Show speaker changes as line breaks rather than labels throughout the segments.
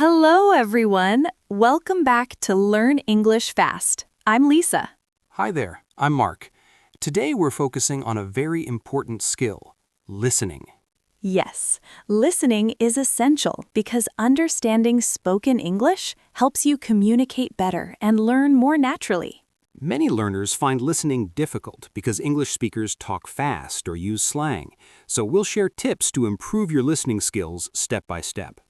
Hello, everyone. Welcome back to Learn English Fast. I'm Lisa.
Hi there, I'm Mark. Today we're focusing on a very important skill, listening.
Yes, listening is essential because understanding spoken English helps you communicate better and learn more naturally.
Many learners find listening difficult because English speakers talk fast or use slang, so we'll share tips to improve your listening skills step by step.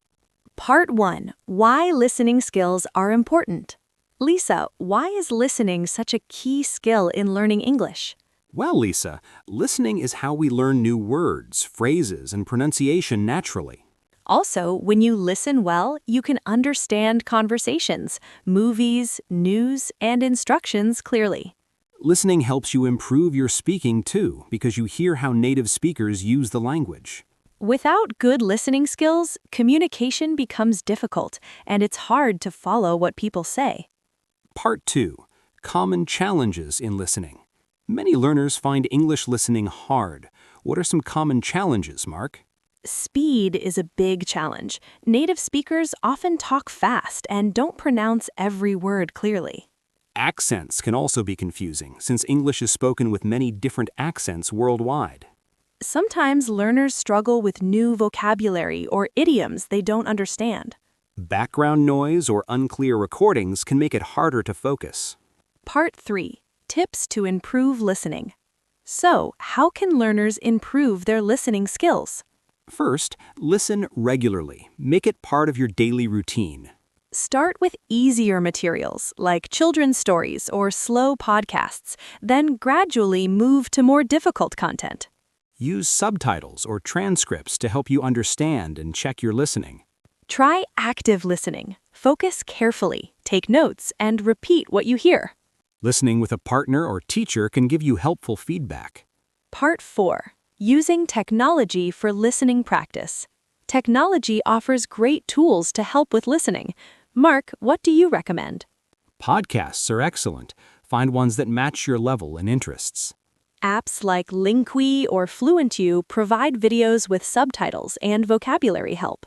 Part 1. Why listening skills are important. Lisa, why is listening such a key skill in learning English?
Well, Lisa, listening is how we learn new words, phrases, and pronunciation naturally.
Also, when you listen well, you can understand conversations, movies, news, and instructions clearly.
Listening helps you improve your speaking too, because you hear how native speakers use the language.
Without good listening skills, communication becomes difficult, and it's hard to follow what people say.
Part 2. Common challenges in listening. Many learners find English listening hard. What are some common challenges, Mark?
Speed is a big challenge. Native speakers often talk fast and don't pronounce every word clearly.
Accents can also be confusing, since English is spoken with many different accents worldwide.
Sometimes learners struggle with new vocabulary or idioms they don't understand.
Background noise or unclear recordings can make it harder to focus.
Part 3. Tips to improve listening. So, how can learners improve their listening skills?
First, listen regularly. Make it part of your daily routine.
Start with easier materials like children's stories or slow podcasts, then gradually move to more difficult content.
Use subtitles or transcripts to help you understand and check your listening.
Try active listening. Focus carefully, take notes, and repeat what you hear.
Listening with a partner or teacher can give you helpful feedback.
Part 4. Using technology for listening practice. Technology offers great tools to help with listening. Mark, what do you recommend?
Podcasts are excellent. Find ones that match your level and interests.
Apps like Linkwee or FluentU provide videos with subtitles and vocabulary help.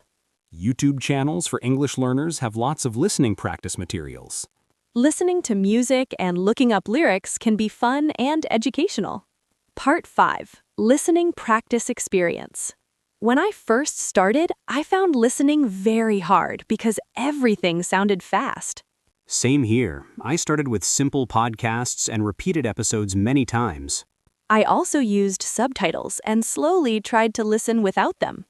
YouTube channels for English learners have lots of listening practice materials.
Listening to music and looking up lyrics can be fun and educational. Part 5. Listening Practice Experience. When I first started, I found listening very hard because everything sounded fast.
Same here. I started with simple podcasts and repeated episodes many times.
I also used subtitles and slowly tried to listen without them.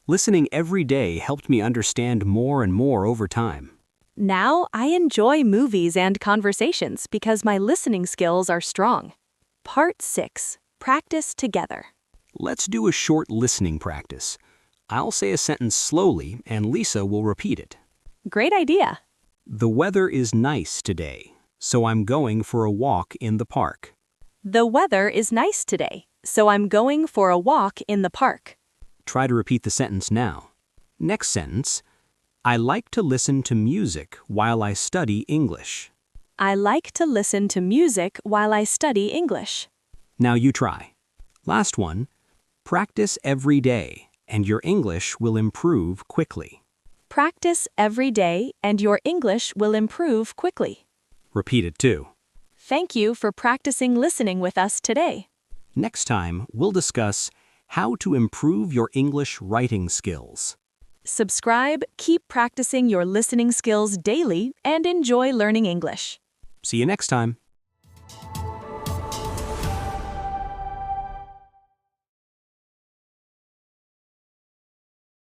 Listening every day helped me understand more and more over time.
Now I enjoy movies and conversations because my listening skills are strong. Part 6. Practice together.
Let's do a short listening practice. I'll say a sentence slowly and Lisa will repeat it.
Great idea.
The weather is nice today, so I'm going for a walk in the park.
The weather is nice today, so I'm going for a walk in the park.
Try to repeat the sentence now. Next sentence. I like to listen to music while I study English.
I like to listen to music while I study English.
Now you try. Last one. Practice every day, and your English will improve quickly.
Practice every day, and your English will improve quickly.
Repeat it too.
Thank you for practicing listening with us today.
Next time, we'll discuss how to improve your English writing skills.
Subscribe, keep practicing your listening skills daily, and enjoy learning English.
See you next time.